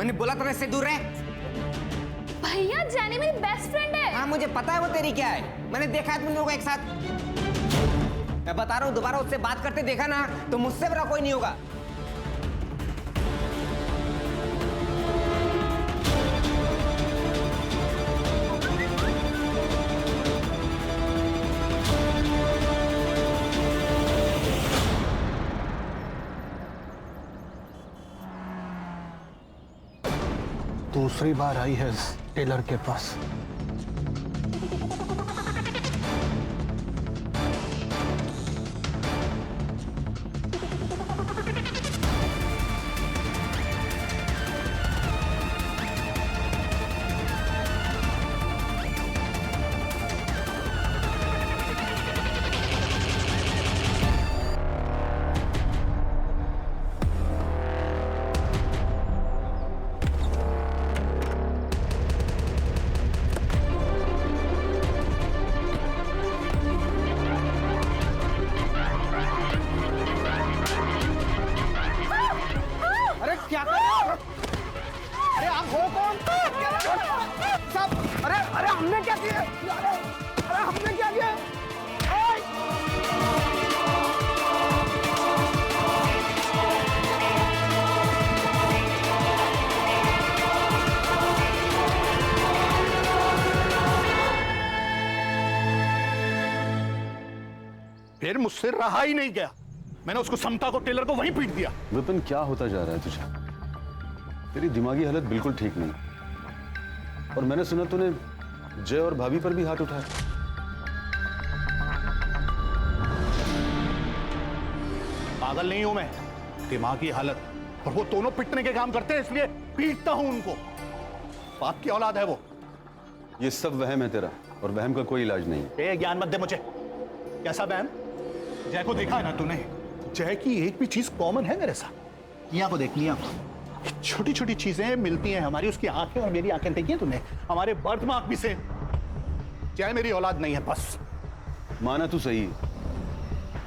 मैंने बोला था इससे दूर रहे। भैया जानी मेरी बेस्ट फ्रेंड है। हाँ मुझे पता है वो तेरी क्या है, मैंने देखा है तुम लोगों को एक साथ। मैं बता रहा हूँ दोबारा उससे बात करते देखा ना तो मुझसे बड़ा कोई नहीं होगा। दूसरी बार आई है टेलर के पास। फिर मुझसे रहा ही नहीं गया, मैंने उसको समता को टेलर को वहीं पीट दिया। विपिन क्या होता जा रहा है तुझे? तेरी दिमागी हालत बिल्कुल ठीक नहीं। और मैंने सुना तूने जय और भाभी पर भी हाथ उठाया। पागल नहीं हूं मैं, दिमागी हालत। और वो दोनों पिटने के काम करते हैं इसलिए पीटता हूं उनको। बाप की औलाद है वो। ये सब वहम है तेरा, और वहम का कोई इलाज नहीं। ए ज्ञान मत दे मुझे। कैसा वहम? जय को देखा है ना तूने? जय की एक भी चीज कॉमन है मेरे साथ। मियां को देख, मियां को। छोटी छोटी चीजें मिलती हैं हमारी, उसकी आंखें और मेरी आंखें देखी हैं तूने? हमारे बर्थ मार्क भी से। जय मेरी औलाद नहीं है बस। माना तू सही,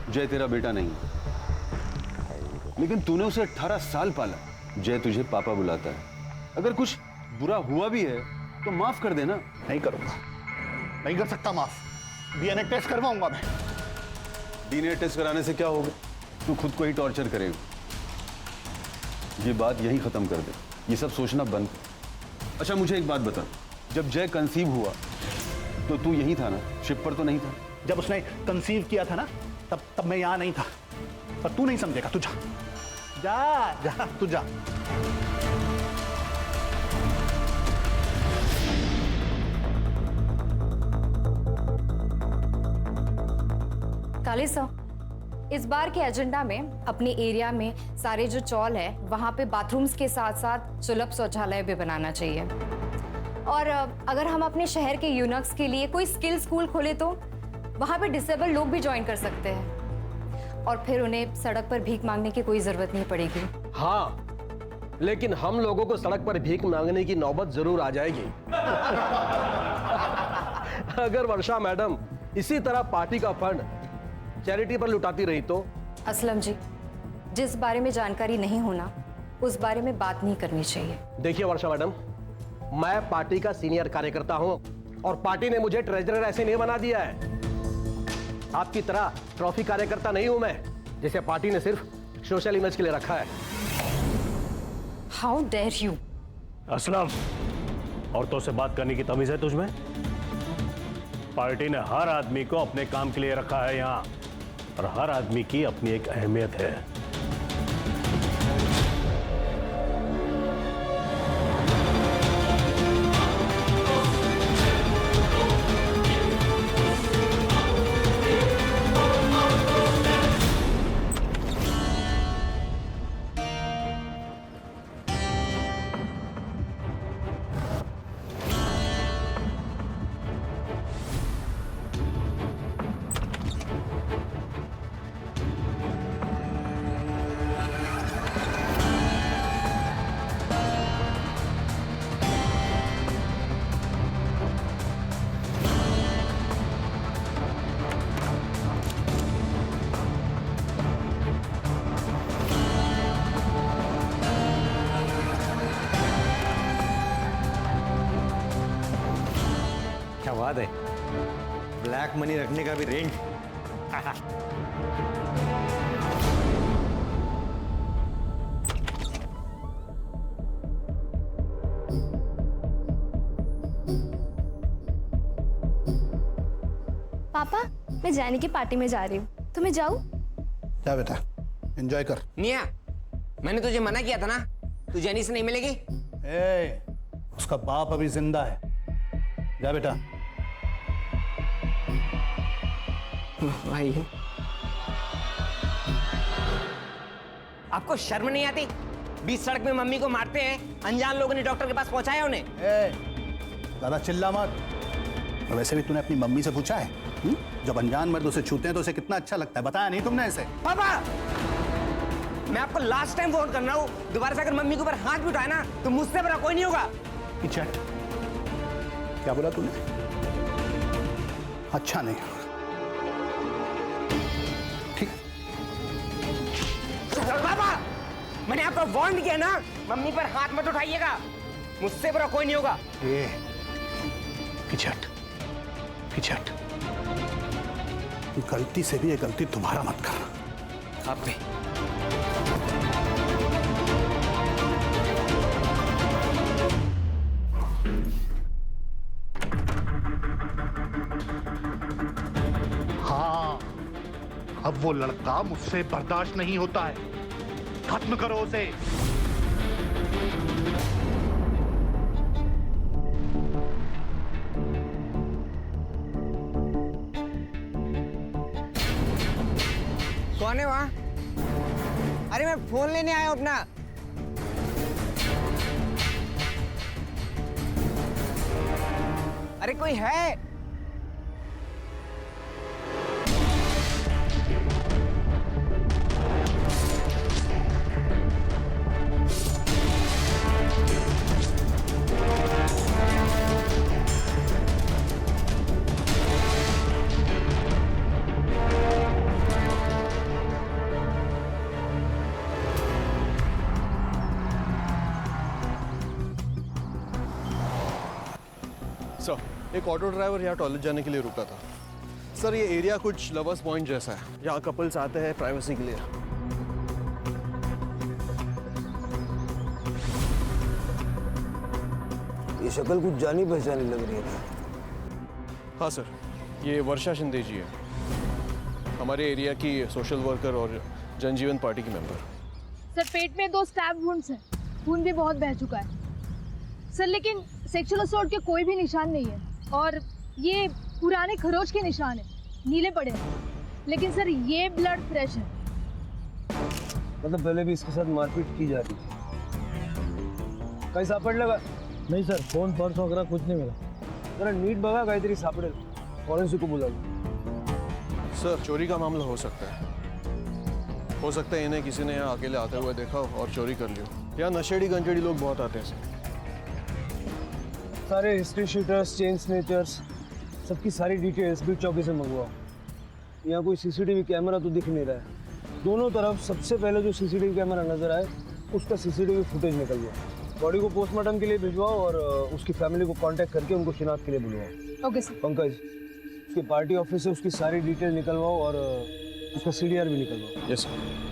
जय तेरा बेटा नहीं, लेकिन तूने उसे 18 साल पाला। जय तुझे पापा बुलाता है। अगर कुछ बुरा हुआ भी है तो माफ कर देना। नहीं करूंगा, नहीं कर सकता माफ। डीएनए टेस्ट करवाऊंगा मैं। डीएनए टेस्ट कराने से क्या होगा? तू खुद को ही टॉर्चर करेगा। ये बात यही खत्म कर दे, ये सब सोचना बंद कर। अच्छा मुझे एक बात बता, जब जय कंसीव हुआ तो तू यही था ना? शिप पर तो नहीं था? जब उसने कंसीव किया था ना, तब मैं यहां नहीं था। पर तू नहीं समझेगा, तू जा जा जा, तू जा। काली साहब, इस बार के एजेंडा में अपने एरिया में सारे जो चौल है वहाँ पे बाथरूम्स के साथ साथ सुलभ शौचालय भी बनाना चाहिए। और अगर हम अपने शहर के यूनक्स के लिए कोई स्किल स्कूल खोले तो वहाँ पे डिसेबल लोग भी ज्वाइन कर सकते हैं और फिर उन्हें सड़क पर भीख मांगने की कोई जरूरत नहीं पड़ेगी। हाँ, लेकिन हम लोगों को सड़क पर भीख मांगने की नौबत जरूर आ जाएगी। अगर वर्षा मैडम इसी तरह पार्टी का फंड चैरिटी पर लुटाती रही तो? असलम जी, जिस बारे में जानकारी नहीं होना उस बारे में बात नहीं करनी चाहिए। देखिए वर्षा मैडम, मैं पार्टी का सीनियर कार्यकर्ता हूं और पार्टी ने मुझे ट्रेजरर ऐसे नहीं बना दिया है। आपकी तरह ट्रॉफी कार्यकर्ता नहीं हूं मैं, जिसे पार्टी ने सिर्फ सोशल इमेज के लिए रखा है। How dare you! असलम, औरतों से बात करने की तमीज है तुझमें? पार्टी ने हर आदमी को अपने काम के लिए रखा है यहाँ, और हर आदमी की अपनी एक अहमियत है। बात है, ब्लैक मनी रखने का भी रेंट। पापा, मैं जानी की पार्टी में जा रही हूँ, तो मैं जाऊँ? क्या बेटा, एंजॉय कर। निया, मैंने तुझे मना किया था ना, तू जैनी से नहीं मिलेगी। ए, उसका बाप अभी जिंदा है, जा बेटा। भाई, आपको शर्म नहीं आती? बीच सड़क में मम्मी को मारते हैं, अनजान लोगों ने डॉक्टर के पास पहुंचाया उन्हें। ज्यादा चिल्ला मत। और वैसे भी तूने अपनी मम्मी से पूछा है जब अनजान मर्द उसे छूते हैं तो उसे कितना अच्छा लगता है, बताया नहीं तुमने ऐसे? पापा, मैं आपको लास्ट टाइम फोन कर रहा हूँ, दोबारा से अगर मम्मी के ऊपर हाथ भी उठाए ना तो मुझसे बड़ा कोई नहीं होगा। चैट, क्या बोला तूने? अच्छा नहीं, ठीक। पापा, मैंने आपको वार्न किया ना, मम्मी पर हाथ मत उठाइएगा, मुझसे बड़ा कोई नहीं होगा। ये पिछट, पिछट, गलती से भी ये गलती दोबारा मत करना। आप भी। हाँ, अब वो लड़का मुझसे बर्दाश्त नहीं होता है, खत्म करो उसे। कौन है वहां? अरे मैं फोन लेने आया हूं अपना। अरे कोई है? सर, एक ऑटो ड्राइवर यहाँ टॉयलेट जाने के लिए रुका था। सर, ये एरिया कुछ लवर्स पॉइंट जैसा है, यहाँ कपल्स आते हैं प्राइवेसी के लिए। ये शक्ल कुछ जानी पहचानी लग रही है। हाँ सर, ये वर्षा शिंदे जी है, हमारे एरिया की सोशल वर्कर और जनजीवन पार्टी की मेंबर। सर, पेट में 2 स्टैब वुंड्स हैं, खून भी बहुत बह चुका है सर, लेकिन सेक्सुअल असॉल्ट के कोई भी निशान नहीं है और ये पुराने खरोच के निशान है, नीले पड़े हैं, लेकिन सर ये ब्लड फ्रेश है। मतलब पहले भी इसके साथ मारपीट की जा रही थी। कहीं सापड़ लगा? नहीं सर, फोन पर्स वगैरह कुछ नहीं मिला। जरा नीट बगा, काहीतरी सापड़ेल, फॉरेंसिक को बुला लो। सर, चोरी का मामला हो सकता है, इन्हें किसी ने यहाँ अकेले आते हुए देखा और चोरी कर लियो। यहाँ नशेड़ी गंजेड़ी लोग बहुत आते हैं सर। सारे हिस्ट्री शीटर्स, चेन स्नेचर्स, सबकी सारी डिटेल्स बीट चौकी से मंगवाओ। यहाँ कोई सीसीटीवी कैमरा तो दिख नहीं रहा है। दोनों तरफ सबसे पहले जो सीसीटीवी कैमरा नजर आए उसका सीसीटीवी फुटेज निकलवाओ। बॉडी को पोस्टमार्टम के लिए भिजवाओ और उसकी फैमिली को कांटेक्ट करके उनको शिनाख्त के लिए बुलवाओ। Okay sir. पंकज, उसके पार्टी ऑफिस से उसकी सारी डिटेल निकलवाओ और उसका CDR भी निकलवाओ। Yes sir.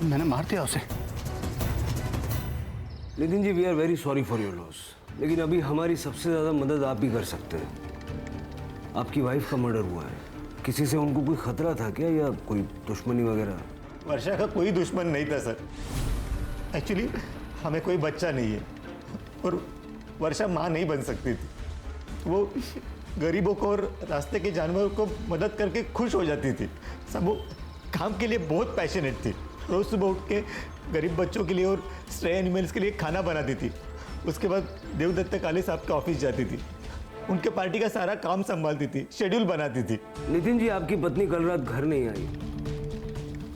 मैंने मार दिया उसे। Nitin ji, we are very sorry for your loss, लेकिन अभी हमारी सबसे ज़्यादा मदद आप ही कर सकते हैं। आपकी वाइफ का मर्डर हुआ है, किसी से उनको कोई खतरा था क्या या कोई दुश्मनी वगैरह? वर्षा का कोई दुश्मन नहीं था सर। एक्चुअली हमें कोई बच्चा नहीं है और वर्षा माँ नहीं बन सकती थी। वो गरीबों को और रास्ते के जानवरों को मदद करके खुश हो जाती थी। सब वो काम के लिए बहुत पैशनेट थी। रोज सुबह उठ के गरीब बच्चों के लिए और स्ट्रे एनिमल्स के लिए खाना बनाती थी। उसके बाद देवदत्त काले साहब के ऑफिस जाती थी, उनके पार्टी का सारा काम संभालती थी, शेड्यूल बनाती थी। नितिन जी, आपकी पत्नी कल रात घर नहीं आई,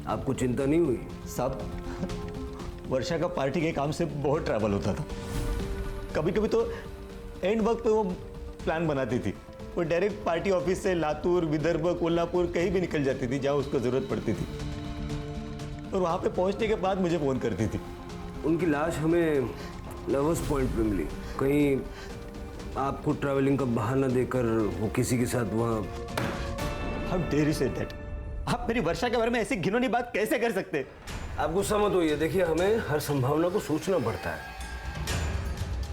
आपको चिंता नहीं हुई? साहब, वर्षा का पार्टी के काम से बहुत ट्रैवल होता था। कभी कभी तो एंड वक्त पे वो प्लान बनाती थी। वो डायरेक्ट पार्टी ऑफिस से लातूर, विदर्भ, कोल्हापुर कहीं भी निकल जाती थी जहाँ उसको ज़रूरत पड़ती थी, और वहाँ पे पहुँचने के बाद मुझे फ़ोन करती थी। उनकी लाश हमें लवर्स पॉइंट पे मिली। कहीं आपको ट्रैवलिंग का बहाना देकर वो किसी के साथ वहाँ... how dare you say that? आप मेरी वर्षा के बारे में ऐसी घिनौनी बात कैसे कर सकते? आप गुस्सा मत होइए। देखिए, हमें हर संभावना को सोचना पड़ता है।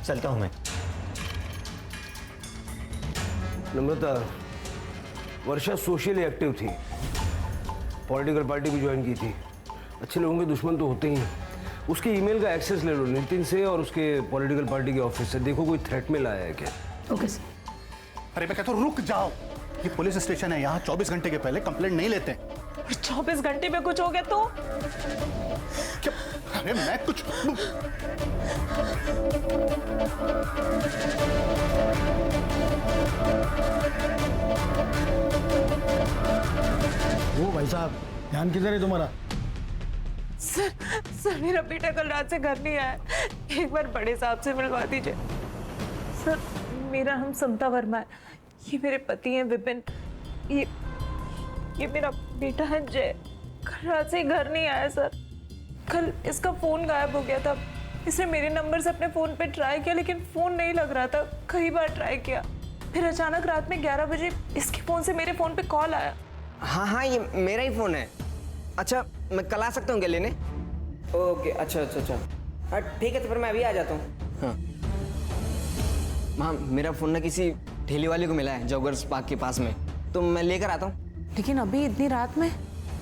चलता हूँ मैं। नम्रता, वर्षा सोशली एक्टिव थी, पॉलिटिकल पार्टी भी ज्वाइन की थी। अच्छे लोगों के दुश्मन तो होते ही हैं। उसके ईमेल का एक्सेस ले लो नितिन से और उसके पॉलिटिकल पार्टी के ऑफिस से। देखो कोई थ्रेट मेल आया है क्या। Okay sir. अरे मैं कहता हूँ रुक जाओ, ये पुलिस स्टेशन है, यहाँ 24 घंटे के पहले कंप्लेंट नहीं लेते। 24 घंटे में कुछ हो गया तो? क्या? अरे मैं कुछ... वो भाई साहब, ध्यान किधर है तुम्हारा? सर मेरा बेटा कल रात से घर नहीं आया। एक बार बड़े साहब से मिलवा दीजिए। सर मेरा नाम समता वर्मा है, ये मेरे पति हैं विपिन, ये मेरा बेटा है जय। कल रात से घर नहीं आया सर। कल इसका फोन गायब हो गया था। इसने मेरे नंबर से अपने फोन पे ट्राई किया लेकिन फोन नहीं लग रहा था। कई बार ट्राई किया, फिर अचानक रात में 11 बजे इसके फोन से मेरे फोन पे कॉल आया। हाँ हाँ, ये मेरा ही फोन है। अच्छा, मैं कल आ सकता हूँ क्या लेने? ओके, अच्छा अच्छा अच्छा, हाँ ठीक है, तो फिर मैं अभी आ जाता हूँ। हाँ हाँ, मेरा फ़ोन ना किसी ठेले वाले को मिला है जॉगर्स पार्क के पास में, तो मैं लेकर आता हूँ। लेकिन अभी इतनी रात में?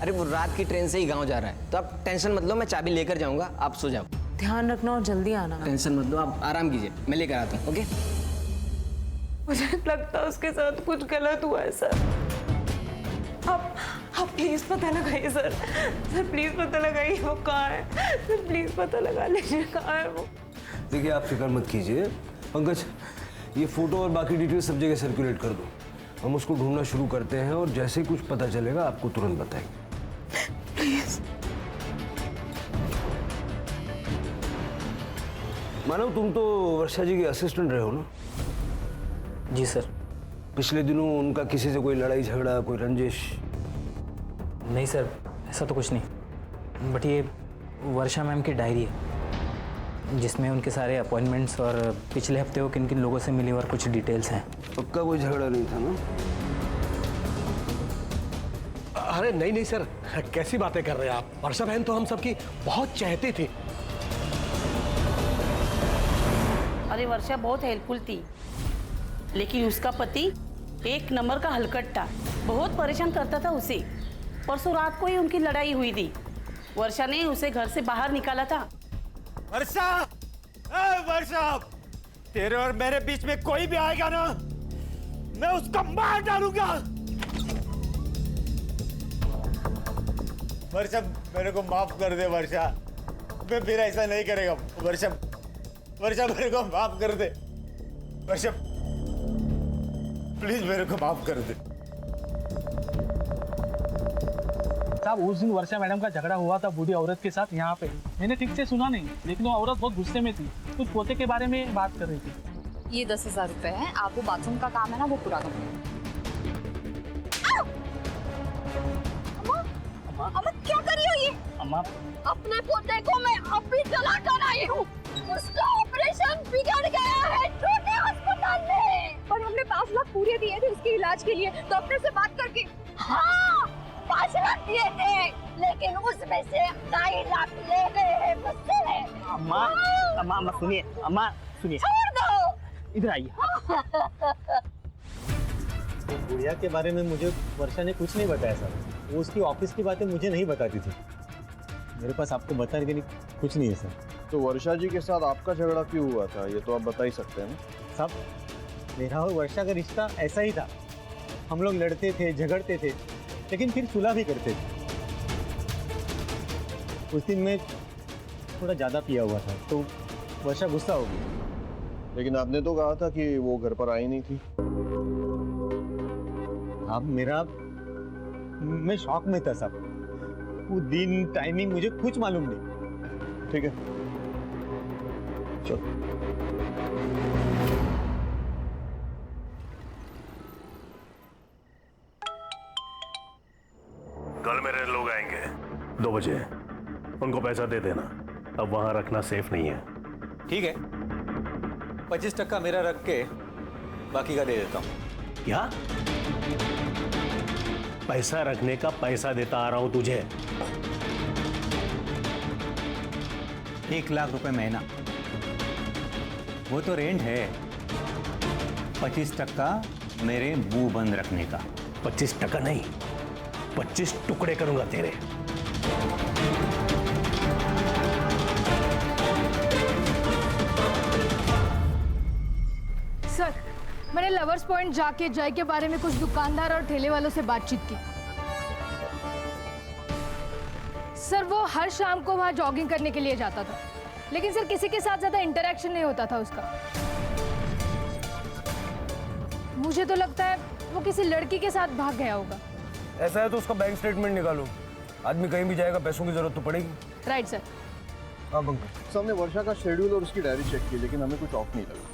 अरे वो रात की ट्रेन से ही गांव जा रहा है, तो आप टेंशन मत लो, मैं चाबी लेकर जाऊँगा, आप सो जाओ। ध्यान रखना और जल्दी आना। टेंशन मत लो, आप आराम कीजिए, मैं लेकर आता हूँ। ओके। मुझे लगता है उसके साथ कुछ गलत हुआ है सर। आप प्लीज पता लगाइए सर। सर प्लीज पता लगाइए वो कहाँ है। सर प्लीज पता लगा लीजिए कहाँ है वो। देखिए, आप फिक्र मत कीजिए। पंकज, ये फोटो और बाकी डिटेल सब जगह सर्कुलेट कर दो। हम उसको ढूंढना शुरू करते हैं और जैसे ही कुछ पता चलेगा आपको तुरंत बताएंगे। प्लीज। मानव, तुम तो वर्षा जी के असिस्टेंट रहे हो ना? जी सर। पिछले दिनों उनका किसी से कोई लड़ाई झगड़ा, कोई रंजिश? नहीं सर, ऐसा तो कुछ नहीं। बट ये वर्षा मैम की डायरी है जिसमें उनके सारे अपॉइंटमेंट्स और पिछले हफ्ते वो किन किन लोगों से मिली और कुछ डिटेल्स हैं। पक्का कोई झगड़ा नहीं था ना? अरे नहीं नहीं सर, कैसी बातें कर रहे हैं आप? वर्षा बहन तो हम सबकी बहुत चाहती थी। अरे वर्षा बहुत हेल्पफुल थी, लेकिन उसका पति एक नंबर का हलकट्टा, बहुत परेशान करता था उसे। परसों रात को ही उनकी लड़ाई हुई थी। वर्षा ने उसे घर से बाहर निकाला था। वर्षा, वर्षा, तेरे और मेरे बीच में कोई भी आएगा ना, मैं उसको मार डालूंगा। वर्षा, मेरे को माफ कर दे वर्षा, मैं फिर ऐसा नहीं करेगा। वर्षा, वर्षा मेरे को माफ कर दे। वर्षा प्लीज मेरे को माफ कर दे। साहब, उस दिन वर्षा मैडम का झगड़ा हुआ था बूढ़ी औरत के साथ यहाँ पे। मैंने ठीक से सुना नहीं, लेकिन वो औरत बहुत गुस्से में थी, कुछ पोते के बारे में बात कर रही थी। ये 10,000 रुपए है, आप वो बाथरूम का काम है ना वो पूरा करो। अम्मा क्या कर रही हो ये? अम्मा, अपने पोते को मैं अभी चला कर आई हूँ। उसका ऑपरेशन बिगड़ गया है छोटे अस्पताल में, पर हमने 5 लाख पूरे दिए थे उसके इलाज के लिए, डॉक्टर से बात करके। हाँ, 5 लाख दिए थे, लेकिन उसमें से 2.5 लाख ले गए हैं मुझसे। अम्मा, अम्मा, अम्मा सुनिए, अम्मा सुनिए, छोड़ दो, इधर आइए। गुड़िया के बारे में मुझे वर्षा ने कुछ नहीं बताया सर। वो उसकी ऑफिस की बातें मुझे नहीं बताती थी। मेरे पास आपको बताने के लिए कुछ नहीं है सर। तो वर्षा जी के साथ आपका झगड़ा क्यों हुआ था, ये तो आप बता ही सकते हैं ना? साहब, मेरा और वर्षा का रिश्ता ऐसा ही था। हम लोग लड़ते थे, झगड़ते थे, लेकिन फिर सुलह भी करते थे। उस दिन मैं थोड़ा ज़्यादा पिया हुआ था, तो वर्षा गुस्सा हो गई। लेकिन आपने तो कहा था कि वो घर पर आई नहीं थी। अब मैं शॉक में था साहब। वो दिन टाइमिंग मुझे कुछ मालूम नहीं। ठीक है, चल। कल मेरे लोग आएंगे 2 बजे, उनको पैसा दे देना। अब वहां रखना सेफ नहीं है। ठीक है, 25% मेरा रख के बाकी का दे देता हूँ। क्या? पैसा रखने का पैसा देता आ रहा हूं तुझे। 1 लाख रुपए महीना, वो तो रेंट है। 25% मेरे मुंह बंद रखने का। 25% नहीं, 25 टुकड़े करूंगा तेरे। सर, मैंने लवर्स पॉइंट जाके जय के बारे में कुछ दुकानदार और ठेले वालों से बातचीत की। सर, वो हर शाम को वहां जॉगिंग करने के लिए जाता था, लेकिन सर किसी के साथ ज्यादा इंटरेक्शन नहीं होता था उसका। मुझे तो लगता है वो किसी लड़की के साथ भाग गया होगा। ऐसा है तो उसका बैंक स्टेटमेंट निकालो, आदमी कहीं भी जाएगा पैसों की जरूरत तो पड़ेगी। Right sir. हाँ पंकज। सर, हमने वर्षा का शेड्यूल और उसकी डायरी चेक की, लेकिन हमें कुछ ऑफ नहीं लगा।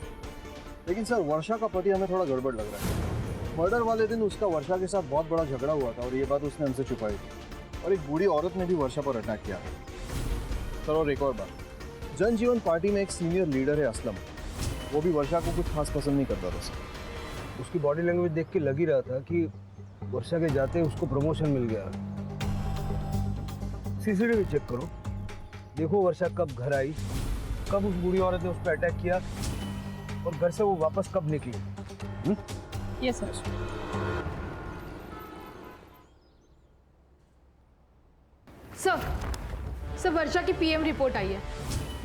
लेकिन सर, वर्षा का पति हमें थोड़ा गड़बड़ लग रहा है। मर्डर वाले दिन उसका वर्षा के साथ बहुत बड़ा झगड़ा हुआ था और ये बात उसने हमसे छुपाई थी। और एक बूढ़ी औरत ने भी वर्षा पर अटैक किया था। सर, और एक और बात, जनजीवन पार्टी में एक सीनियर लीडर है असलम, वो भी वर्षा को कुछ खास पसंद नहीं करता था सर। उसकी बॉडी लैंग्वेज देख के लग ही रहा था कि वर्षा के जाते उसको प्रमोशन मिल गया। सीसीटीवी चेक करो, देखो वर्षा कब घर आई, कब उस बूढ़ी औरत ने उस पर अटैक किया और घर से वो वापस कब निकली। Yes sir. सर, वर्षा की पीएम रिपोर्ट आई है।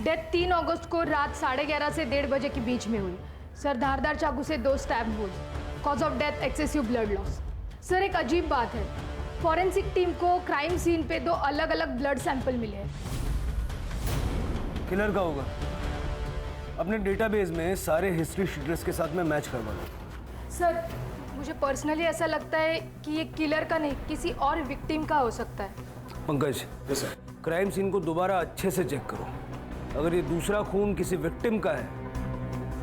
डेथ 3 अगस्त को रात 11:30 से 1:30 बजे के बीच में हुई। सर, धारदार चाकू से 2 stab wound. Cause of death excessive blood loss. Sir, एक अजीब बात है, फॉरेंसिक टीम को क्राइम सीन पे 2 अलग अलग ब्लड सैंपल मिले हैं। किलर का होगा। अपने डेटाबेस में सारे हिस्ट्री शीटर्स के साथ में मैच करवा लो। सर, मुझे पर्सनली ऐसा लगता है कि ये किलर का नहीं, किसी और विक्टिम का हो सकता है। पंकज, क्राइम सीन को दोबारा अच्छे से चेक करो। अगर ये दूसरा खून किसी विक्टिम का है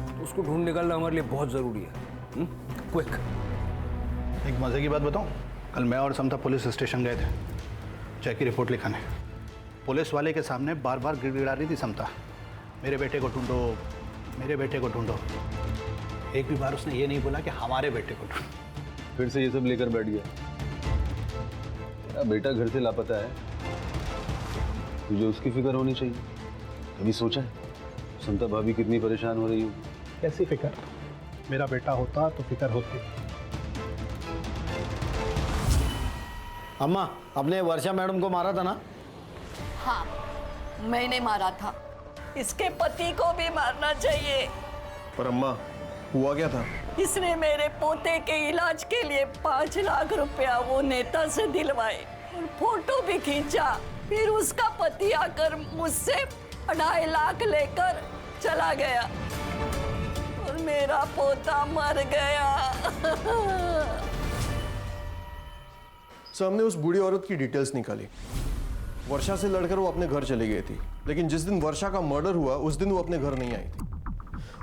तो उसको ढूंढ निकालना हमारे लिए बहुत ज़रूरी है। क्विक। एक मजे की बात बताऊं, कल मैं और समता पुलिस स्टेशन गए थे जय की रिपोर्ट लिखाने। पुलिस वाले के सामने बार बार गिड़गिड़ा रही थी समता, मेरे बेटे को ढूंढो, मेरे बेटे को ढूंढो। एक भी बार उसने ये नहीं बोला कि हमारे बेटे को ढूंढो। फिर से ये सब लेकर बैठ गया। तेरा बेटा घर से लापता है, तुझे उसकी फिक्र होनी चाहिए। कभी सोचा है समता भाभी कितनी परेशान हो रही हो? कैसी फिक्र? मेरा बेटा होता तो फिक्र होती। अम्मा, अपने वर्षा मैडम को मारा था ना? हाँ, मैंने मारा था। इसके पति को भी मारना चाहिए। पर अम्मा, हुआ क्या था? इसने मेरे पोते के इलाज के लिए 5 लाख रुपया वो नेता से दिलवाए और फोटो भी खींचा। फिर उसका पति आकर मुझसे 2.5 लाख लेकर चला गया और मेरा पोता मर गया। सर, हमने उस बूढ़ी औरत की डिटेल्स निकाली। वर्षा से लड़कर वो अपने घर चली गई थी, लेकिन जिस दिन वर्षा का मर्डर हुआ उस दिन वो अपने घर नहीं आई थी।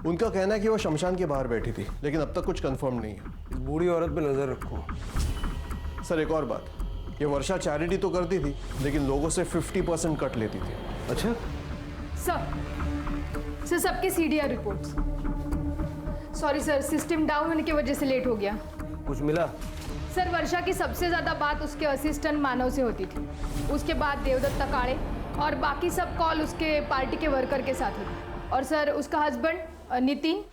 उनका कहना है कि वो शमशान के बाहर बैठी थी, लेकिन अब तक कुछ कंफर्म नहीं है। इस बूढ़ी औरत पे नजर रखो। सर, एक और बात, ये वर्षा चैरिटी तो करती थी, लेकिन लोगों से 50% कट लेती थी। अच्छा सर, सबके CDR reports. Sorry sir, system down होने की वजह से लेट हो गया। कुछ मिला? सर, वर्षा की सबसे ज़्यादा बात उसके असिस्टेंट मानव से होती थी, उसके बाद देवदत्त तकाड़े और बाकी सब कॉल उसके पार्टी के वर्कर के साथ होती। और सर, उसका हस्बैंड नितिन,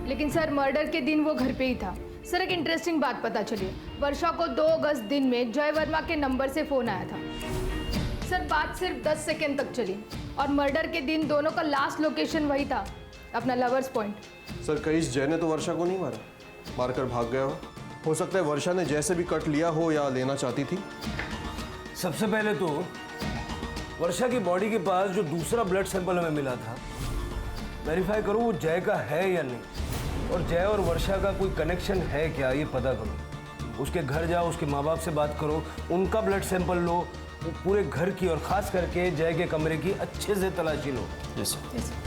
लेकिन सर मर्डर के दिन वो घर पे ही था। सर, एक इंटरेस्टिंग बात पता चली, वर्षा को 2 अगस्त दिन में जय वर्मा के नंबर से फ़ोन आया था। सर, बात सिर्फ 10 सेकेंड तक चली और मर्डर के दिन दोनों का लास्ट लोकेशन वही था, अपना लवर्स पॉइंट। सर, कहीं जय ने तो वर्षा को नहीं मारा, मारकर भाग गया हो सकता है वर्षा ने जैसे भी कट लिया हो या लेना चाहती थी। सबसे पहले तो वर्षा की बॉडी के पास जो दूसरा ब्लड सैंपल हमें मिला था, वेरीफाई करो वो जय का है या नहीं, और जय और वर्षा का कोई कनेक्शन है क्या ये पता करो। उसके घर जाओ, उसके माँ बाप से बात करो, उनका ब्लड सैंपल लो, तो पूरे घर की और खास करके जय के कमरे की अच्छे से तलाशी लो। Yes sir.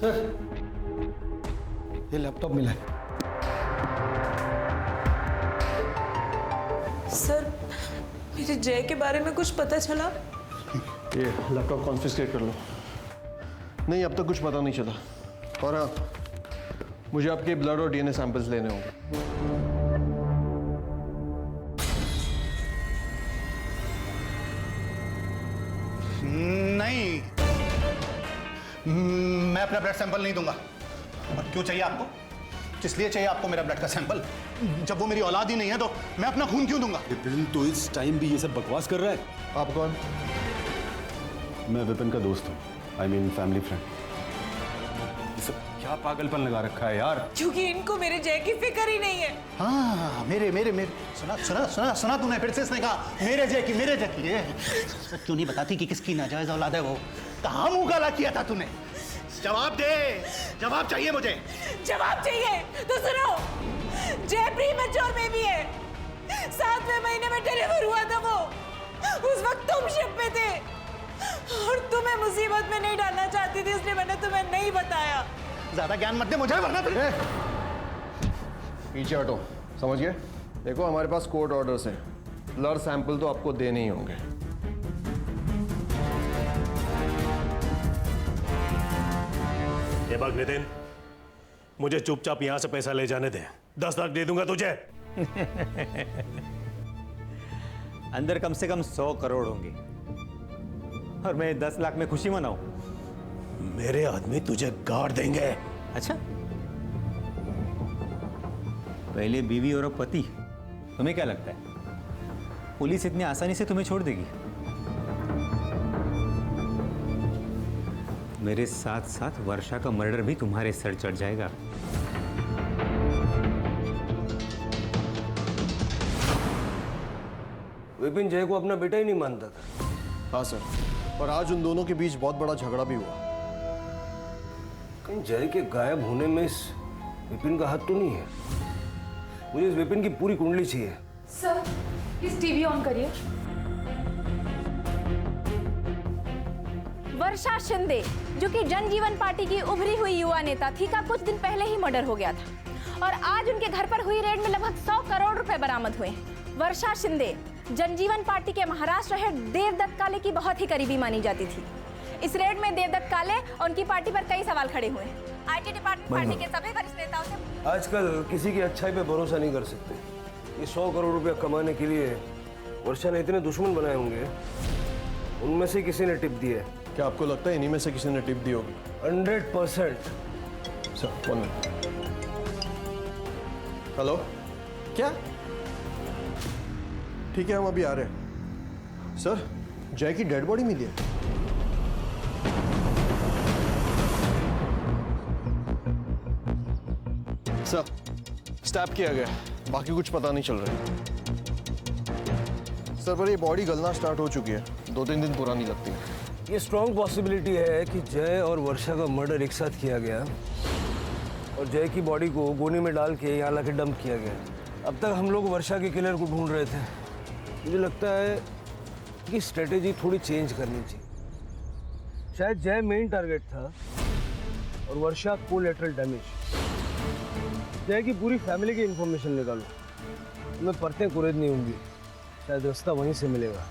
सर, ये लैपटॉप मिला है। सर, मेरे जय के बारे में कुछ पता चला? ये लैपटॉप कॉन्फिस्केट कर लो। नहीं, अब तक कुछ पता नहीं चला। और हाँ, मुझे आपके ब्लड और डीएनए सैंपल्स लेने होंगे। नहीं, मैं अपना ब्लड सैंपल नहीं दूंगा। और क्यों चाहिए आपको? किस लिए चाहिए आपको मेरा ब्लड का सैंपल? जब वो मेरी औलाद ही नहीं है तो मैं अपना खून क्यों दूंगा? विपिन तो इस टाइम भी ये सब बकवास कर रहा है। आप कौन? मैं विपिन का दोस्त हूँ, आई मीन फैमिली फ्रेंड। ये सब क्या पागलपन लगा रखा है यार? क्योंकि इनको मेरे जय की फिक्र ही नहीं है। हाँ, मेरे मेरे मेरे सुना सुना सुना सुना तूने फिर से इसने कहा मेरे जय की, मेरे जय की। सच क्यों नहीं बताती कि किसकी नाजायज औलाद है वो? कहाँ मुंह काला किया था तूने? जवाब दे, जवाब चाहिए मुझे। जवाब चाहिए तो सुनो, जय प्रीमैच्योर बेबी है। 7वें महीने में डिलीवर हुआ था वो। उस वक्त तुम शिप पे थे और तुम्हें मुसीबत में नहीं डालना चाहती थी, इसलिए मैंने तुम्हें नहीं बताया। ज्यादा ज्ञान मत दे मुझे, वरना फिर पीछे हटो, समझ गए? देखो, हमारे पास कोर्ट ऑर्डर्स हैं। ब्लड सैंपल तो आपको देने ही होंगे। ये बात नितिन, मुझे चुपचाप यहां से पैसा ले जाने दे। 10 लाख दे दूंगा तुझे। अंदर कम से कम 100 करोड़ होंगे और मैं 10 लाख में खुशी मनाऊं? मेरे आदमी तुझे गाड़ देंगे। अच्छा, पहले बीवी और अब पति। तुम्हें क्या लगता है पुलिस इतनी आसानी से तुम्हें छोड़ देगी? मेरे साथ साथ वर्षा का मर्डर भी तुम्हारे सर चढ़ जाएगा। विपिन जय को अपना बेटा ही नहीं मानता था। हाँ सर, और आज उन दोनों के बीच बहुत बड़ा झगड़ा भी हुआ। कहीं जय के गायब होने में इस विपिन का हाथ तो नहीं है? मुझे इस विपिन की पूरी कुंडली चाहिए। सर, प्लीज टीवी ऑन करिए। वर्षा शिंदे, जो कि जनजीवन पार्टी की उभरी हुई युवा नेता थी, का कुछ दिन पहले ही मर्डर हो गया था और आज उनके घर पर हुई रेड में लगभग 100 करोड़ रुपए बरामद हुए। वर्षा शिंदे जनजीवन पार्टी के महाराष्ट्र हेड देवदत्त काले की बहुत ही करीबी मानी जाती थी। इस रेड में देवदत्त काले और उनकी पार्टी पर कई सवाल खड़े हुए। आईटी डिपार्टमेंट पार्टी के सभी वरिष्ठ नेताओं से आजकल किसी की अच्छाई पे भरोसा नहीं कर सकते। ये 100 करोड़ रुपया कमाने के लिए वर्षा ने इतने दुश्मन बनाए होंगे, उनमें से किसी ने टिप दी है। क्या आपको लगता है इन्हीं में से किसी ने टिप दी होगी? 100%। Sir, 1 minute. हेलो, क्या? ठीक है, हम अभी आ रहे हैं। सर, जय की डेड बॉडी मिली है। सर, स्टैब किया गया, बाकी कुछ पता नहीं चल रहा है। सर, पर ये बॉडी गलना स्टार्ट हो चुकी है, 2-3 दिन पुरानी लगती है। ये स्ट्रॉन्ग पॉसिबिलिटी है कि जय और वर्षा का मर्डर एक साथ किया गया और जय की बॉडी को गोनी में डाल के यहाँ लाके डंप किया गया। अब तक हम लोग वर्षा के किलर को ढूंढ रहे थे। मुझे लगता है कि स्ट्रेटेजी थोड़ी चेंज करनी चाहिए। शायद जय मेन टारगेट था और वर्षा कोलैटरल डैमेज। जय की पूरी फैमिली की इंफॉर्मेशन निकालो, तुम्हें परतें कुरेदनी होंगी, शायद रास्ता वहीं से मिलेगा।